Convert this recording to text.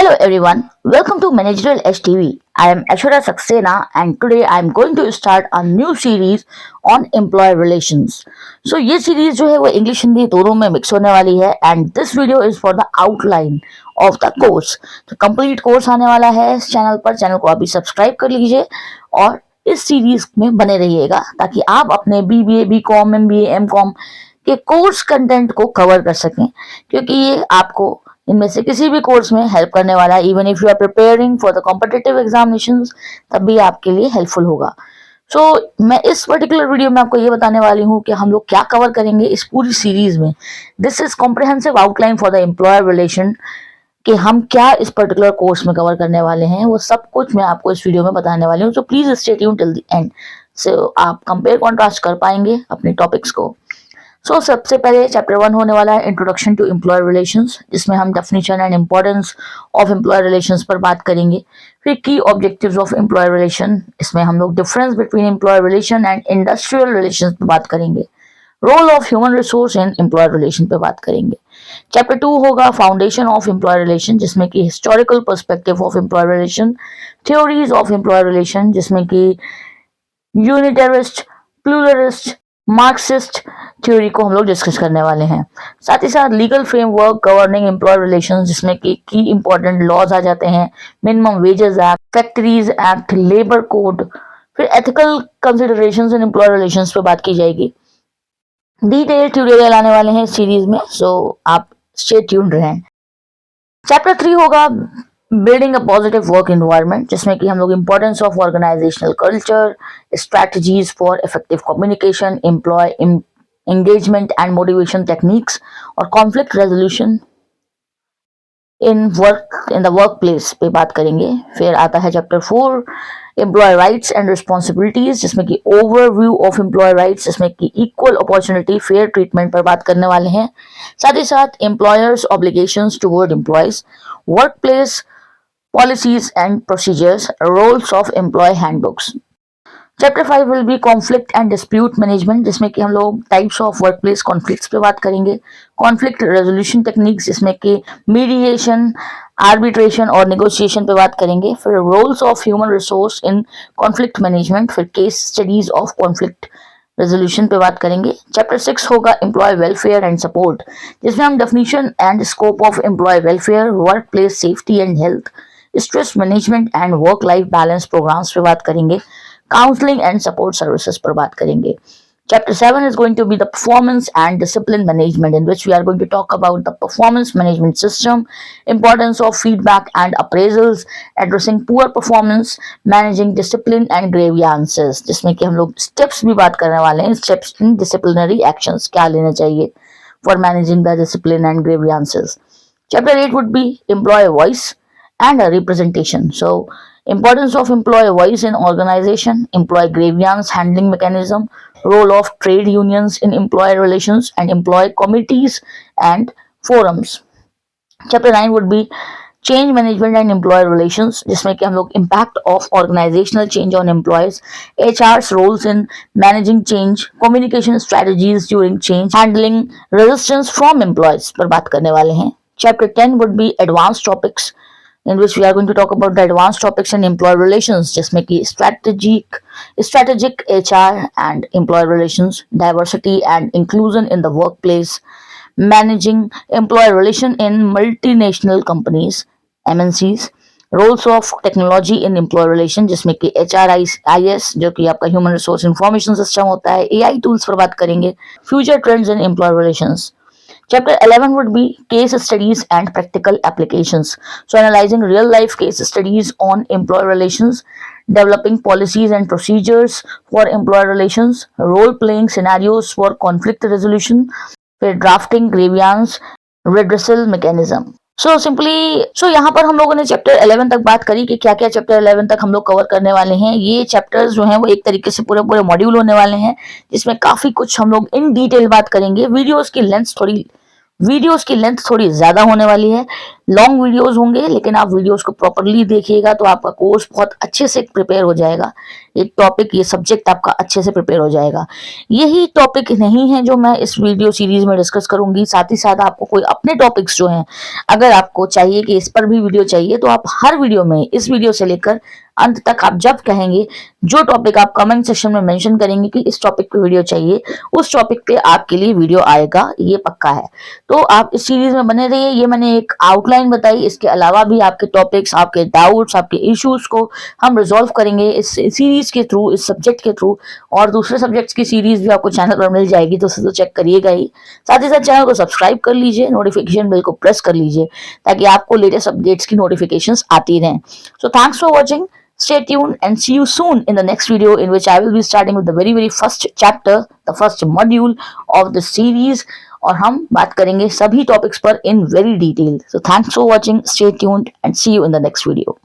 Hello everyone, welcome to Managerial HTV. I am Ashura Saxena and today I am going to start a new series on employer relations. So ये series जो है वो English Hindi दोनों में mix होने वाली है and this video is for the outline of the course. तो कंप्लीट कोर्स आने वाला है इस चैनल पर. चैनल को अभी सब्सक्राइब कर लीजिए और इस सीरीज में बने रहिएगा ताकि आप अपने BBA, BCom, MBA, MCom के कोर्स कंटेंट को कवर कर सकें, क्योंकि ये आपको इनमें से किसी भी कोर्स में हेल्प करने वाला है. Even if you are preparing for the competitive examinations तब भी आपके लिए हेल्पफुल होगा. मैं इस पर्टिकुलर वीडियो में आपको ये बताने वाली हूँ कि हम लोग क्या कवर करेंगे इस पूरी सीरीज में. This is comprehensive outline for the employer relation कि हम क्या इस पर्टिकुलर कोर्स में कवर करने वाले हैं, वो सब कुछ मैं आपको इस वीडियो में बताने वाली हूँ. So please stay tune till the end. So आप कंपेयर कॉन्ट्रास्ट कर पाएंगे अपने टॉपिक्स को. सबसे पहले चैप्टर 1 होने वाला है इंट्रोडक्शन टू एम्प्लॉयर रिलेशंस, जिसमें हम definition and importance of employer relations पर बात करेंगे. फिर की ऑब्जेक्टिव्स ऑफ एम्प्लॉयर रिलेशन, इसमें हम लोग difference between employer relation and industrial relations पर बात करेंगे. Role of human resource in employer relation पे बात करेंगे. चैप्टर 2 होगा फाउंडेशन ऑफ एम्प्लॉयर रिलेशन, जिसमें कि historical perspective of employer relation, theories of employer relation, जिसमें कि यूनिटरिस्ट, प्लूरलिस्ट, मार्क्सिस्ट थ्योरी को हम लोग डिस्कस करने वाले हैं. साथ ही साथ legal framework governing employer relations, जिसमें की इंपॉर्टेंट लॉज आ जाते हैं. Minimum wages act, factories act, labour code. फिर एथिकल कंसिडरेशंस इन एम्प्लॉयर रिलेशंस पे बात की जाएगी. डिटेल ट्यूटोरियल आने वाले हैं इस सीरीज में, सो आप स्टे ट्यून्ड रहें. चैप्टर 3 होगा building a positive work environment, जिसमें कि हम लोग importance of organisational culture, strategies for effective communication, employ engagement and motivation techniques और conflict resolution in the workplace पे बात करेंगे. फिर आता है chapter 4 employ rights and responsibilities, जिसमें कि ओवरव्यू ऑफ एम्प्लॉय राइट्स, जिसमें कि इक्वल अपॉर्चुनिटी फेयर ट्रीटमेंट पर बात करने वाले हैं. साथ ही साथ employers obligations toward employees, workplace policies and procedures, roles of employ handbooks. Chapter 5 will be conflict and dispute management, जिसमें कि हम लोग टाइप्स ऑफ वर्कप्लेस कॉन्फ्लिक्ट्स पे बात करेंगे. कॉन्फ्लिक्ट रेजोल्यूशन टेक्निक्स, जिसमें कि मीडिएशन, आर्बिट्रेशन और नेगोशिएशन पे बात करेंगे. फिर roles of human resource in conflict management, फिर case studies of conflict resolution पे बात करेंगे. चैप्टर 6 होगा एम्प्लॉय वेलफेयर एंड सपोर्ट, जिसमें हम definition and scope of employ welfare, work place safety and health, stress management and work life balance programmes पे बात करेंगे. काउंसलिंग एंड सपोर्ट सर्विसेज पर बात करेंगे. Chapter 7 is going to be the performance and discipline management, in which we are going to talk about the performance management system, importance of feedback and appraisals, addressing poor performance, managing discipline and grievances, जिसमें कि हम लोग steps भी बात करने वाले हैं. Steps in disciplinary actions क्या लेना चाहिए for managing the discipline and grievances. Chapter 8 would be employee voice and representation. Importance of employee voice in organization, employee grievance handling mechanism, role of trade unions in employee relations, and employee committees and forums. Chapter 9 would be change management and employee relations, जिसमें कि हम लोग impact of organizational change on employees, HR's roles in managing change, communication strategies during change, handling resistance from employees पर बात करने वाले हैं. Chapter 10 would be advanced topics, in which we are going to talk about the advanced topics in employee relations, जिसमें कि strategic HR and employee relations, diversity and inclusion in the workplace, managing employee relation in multinational companies, MNCs, roles of technology in employee relation, जिसमें कि HRIS जो कि आपका human resource information system होता है, AI tools पर बात करेंगे. future trends in employee relations. Chapter 11 would be case studies and practical applications. Analyzing real life case studies on employee relations, developing policies and procedures for employee relations, role playing scenarios for conflict resolution, drafting grievance redressal mechanism. यहाँ पर हम लोगों ने chapter 11 तक बात करी कि क्या क्या चैप्टर 11 तक हम लोग कवर करने वाले हैं. ये चैप्टर्स जो हैं वो एक तरीके से पूरे मॉड्यूल होने वाले हैं, जिसमें काफी कुछ हम लोग इन डिटेल बात करेंगे. वीडियोस की लेंथ थोड़ी वीडियोस की लेंथ थोड़ी ज़्यादा होने वाली है, लॉन्ग वीडियोस होंगे, लेकिन आप वीडियोस को प्रॉपर्ली देखिएगा तो आपका कोर्स बहुत अच्छे से प्रिपेयर हो जाएगा। ये टॉपिक, ये सब्जेक्ट आपका अच्छे से प्रिपेयर हो जाएगा। यही टॉपिक नहीं है जो मैं इस वीडियो सीरीज में डिस्कस करूंगी, साथ ही साथ आपको कोई अपने टॉपिक्स जो हैं, अगर आपको चाहिए कि इस पर भी वीडियो चाहिए, तो आप हर वीडियो में, इस वीडियो से लेकर अंत तक, आप जब कहेंगे, जो टॉपिक आप कमेंट सेक्शन में मेंशन करेंगे कि इस टॉपिक पे वीडियो चाहिए, उस टॉपिक पे आपके लिए वीडियो आएगा, ये पक्का है। तो आप इस सीरीज में बने रहिए। ये मैंने एक आउटलाइन बताई, इसके अलावा भी आपके टॉपिक्स, आपके डाउट्स, आपके इश्यूज को हम रिजॉल्व करेंगे इस सीरीज के थ्रू, इस सब्जेक्ट के थ्रू। और दूसरे सब्जेक्ट्स की सीरीज भी आपको चैनल पर मिल जाएगी, तो उसे तो चेक करिएगा ही। साथ ही साथ चैनल को सब्सक्राइब कर लीजिए, नोटिफिकेशन बेल को प्रेस कर लीजिए, ताकि आपको लेटेस्ट अपडेट्स की नोटिफिकेशंस आती रहें। So thanks for watching. Stay tuned and see you soon in the next video, in which I will be starting with the very first chapter, the first module of the series, और हम बात करेंगे सभी topics पर in very detail. So thanks for watching, stay tuned and see you in the next video.